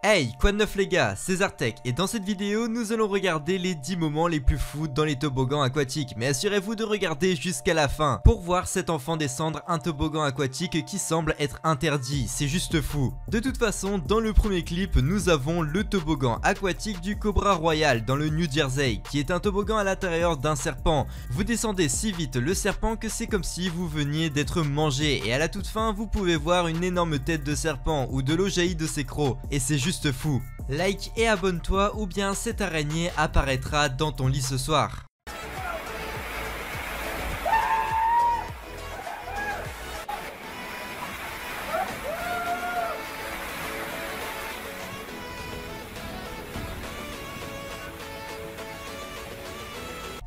Hey, quoi de neuf les gars, c'est Zartech et dans cette vidéo nous allons regarder les 10 moments les plus fous dans les toboggans aquatiques. Mais assurez-vous de regarder jusqu'à la fin pour voir cet enfant descendre un toboggan aquatique qui semble être interdit, c'est juste fou. De toute façon, dans le premier clip nous avons le toboggan aquatique du Cobra Royal dans le New Jersey, qui est un toboggan à l'intérieur d'un serpent. Vous descendez si vite le serpent que c'est comme si vous veniez d'être mangé, et à la toute fin vous pouvez voir une énorme tête de serpent où de l'eau jaillit de ses crocs, et c'est juste fou. Like et abonne-toi ou bien cette araignée apparaîtra dans ton lit ce soir.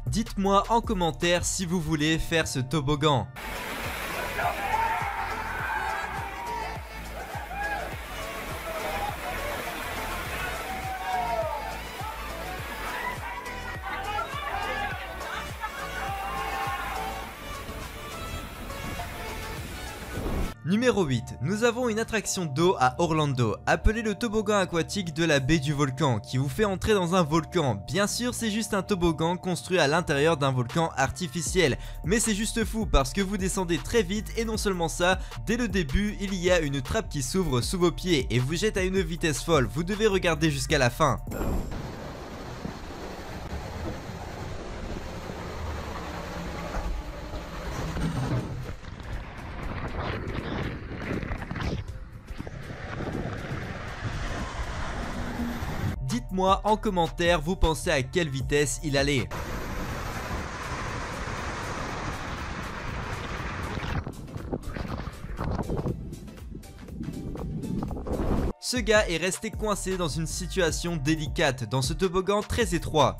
Dites-moi en commentaire si vous voulez faire ce toboggan. Numéro 8, nous avons une attraction d'eau à Orlando, appelée le toboggan aquatique de la baie du volcan, qui vous fait entrer dans un volcan. Bien sûr, c'est juste un toboggan construit à l'intérieur d'un volcan artificiel, mais c'est juste fou parce que vous descendez très vite et non seulement ça, dès le début, il y a une trappe qui s'ouvre sous vos pieds et vous jette à une vitesse folle. Vous devez regarder jusqu'à la fin. Dites-moi en commentaire, vous pensez à quelle vitesse il allait. Ce gars est resté coincé dans une situation délicate, dans ce toboggan très étroit.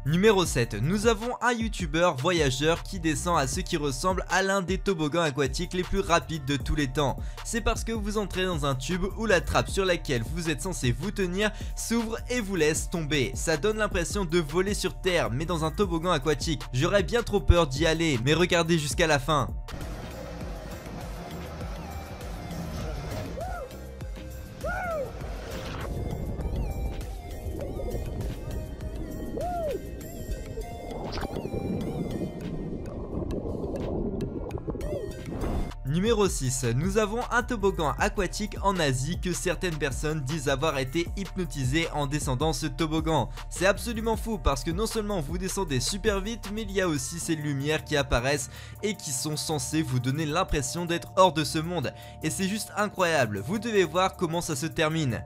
Numéro 7, nous avons un youtubeur voyageur qui descend à ce qui ressemble à l'un des toboggans aquatiques les plus rapides de tous les temps. C'est parce que vous entrez dans un tube où la trappe sur laquelle vous êtes censé vous tenir s'ouvre et vous laisse tomber. Ça donne l'impression de voler sur terre, mais dans un toboggan aquatique. J'aurais bien trop peur d'y aller, mais regardez jusqu'à la fin. Numéro 6, nous avons un toboggan aquatique en Asie que certaines personnes disent avoir été hypnotisées en descendant ce toboggan. C'est absolument fou parce que non seulement vous descendez super vite, mais il y a aussi ces lumières qui apparaissent et qui sont censées vous donner l'impression d'être hors de ce monde. Et c'est juste incroyable, vous devez voir comment ça se termine.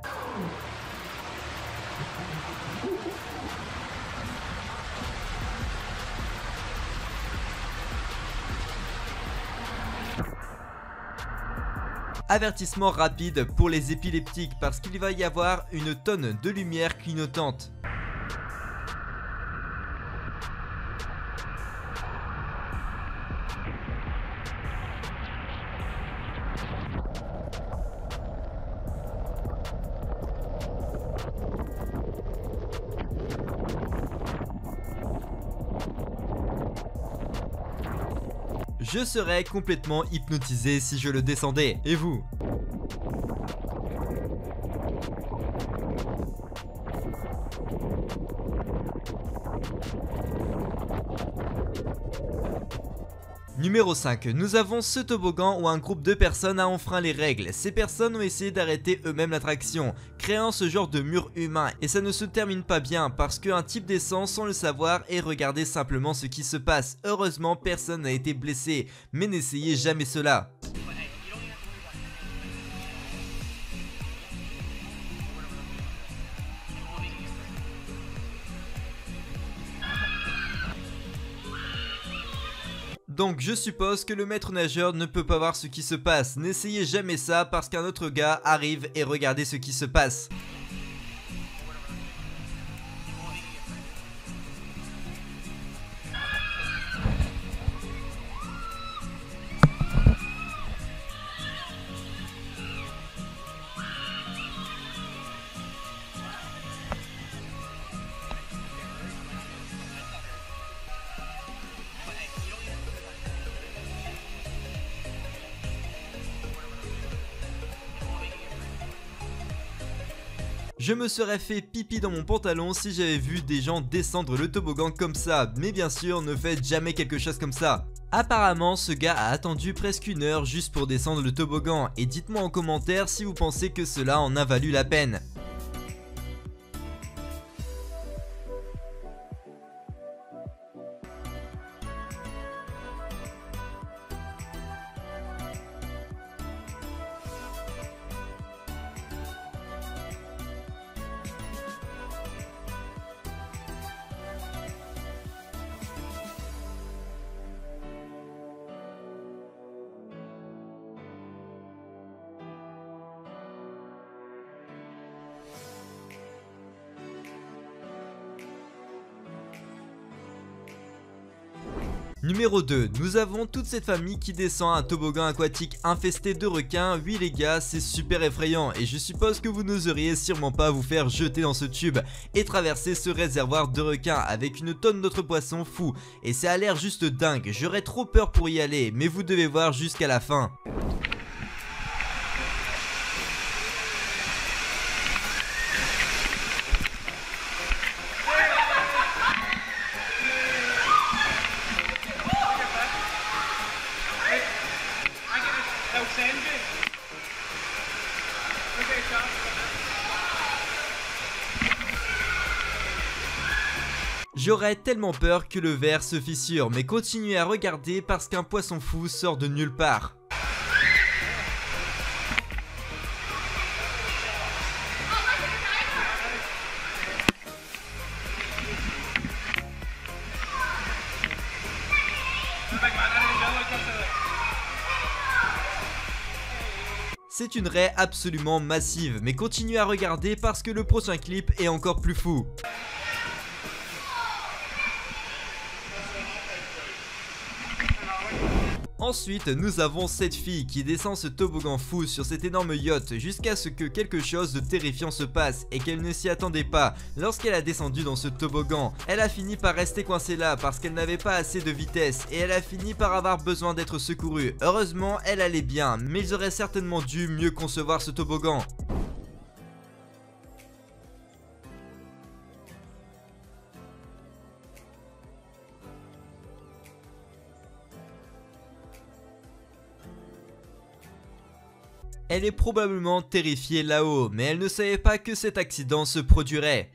Avertissement rapide pour les épileptiques parce qu'il va y avoir une tonne de lumière clignotante. Je serais complètement hypnotisé si je le descendais. Et vous ? Numéro 5, nous avons ce toboggan où un groupe de personnes a enfreint les règles. Ces personnes ont essayé d'arrêter eux-mêmes l'attraction, créant ce genre de mur humain. Et ça ne se termine pas bien parce qu'un type descend sans le savoir et regardez simplement ce qui se passe. Heureusement, personne n'a été blessé, mais n'essayez jamais cela. Donc je suppose que le maître nageur ne peut pas voir ce qui se passe. N'essayez jamais ça parce qu'un autre gars arrive et regardez ce qui se passe. Je me serais fait pipi dans mon pantalon si j'avais vu des gens descendre le toboggan comme ça, mais bien sûr ne faites jamais quelque chose comme ça. Apparemment ce gars a attendu presque 1 heure juste pour descendre le toboggan et dites-moi en commentaire si vous pensez que cela en a valu la peine. Numéro 2, nous avons toute cette famille qui descend un toboggan aquatique infesté de requins. Oui les gars, c'est super effrayant et je suppose que vous n'oseriez sûrement pas vous faire jeter dans ce tube et traverser ce réservoir de requins avec une tonne d'autres poissons fous. Et ça a l'air juste dingue, j'aurais trop peur pour y aller, mais vous devez voir jusqu'à la fin. J'aurais tellement peur que le verre se fissure, mais continuez à regarder parce qu'un poisson fou sort de nulle part. C'est une raie absolument massive, mais continuez à regarder parce que le prochain clip est encore plus fou. Ensuite, nous avons cette fille qui descend ce toboggan fou sur cet énorme yacht jusqu'à ce que quelque chose de terrifiant se passe et qu'elle ne s'y attendait pas. Lorsqu'elle a descendu dans ce toboggan, elle a fini par rester coincée là parce qu'elle n'avait pas assez de vitesse et elle a fini par avoir besoin d'être secourue. Heureusement, elle allait bien, mais ils auraient certainement dû mieux concevoir ce toboggan. Elle est probablement terrifiée là-haut, mais elle ne savait pas que cet accident se produirait.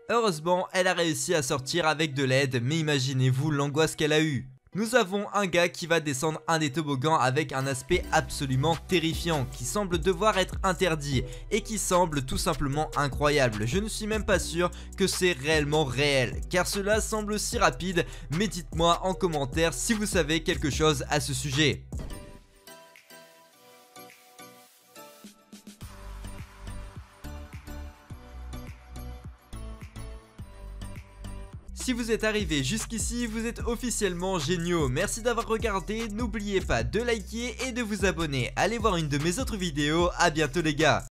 Heureusement, elle a réussi à sortir avec de l'aide, mais imaginez-vous l'angoisse qu'elle a eue. Nous avons un gars qui va descendre un des toboggans avec un aspect absolument terrifiant, qui semble devoir être interdit et qui semble tout simplement incroyable. Je ne suis même pas sûr que c'est réellement réel, car cela semble si rapide, mais dites-moi en commentaire si vous savez quelque chose à ce sujet. Si vous êtes arrivé jusqu'ici, vous êtes officiellement géniaux. Merci d'avoir regardé, n'oubliez pas de liker et de vous abonner. Allez voir une de mes autres vidéos, à bientôt les gars.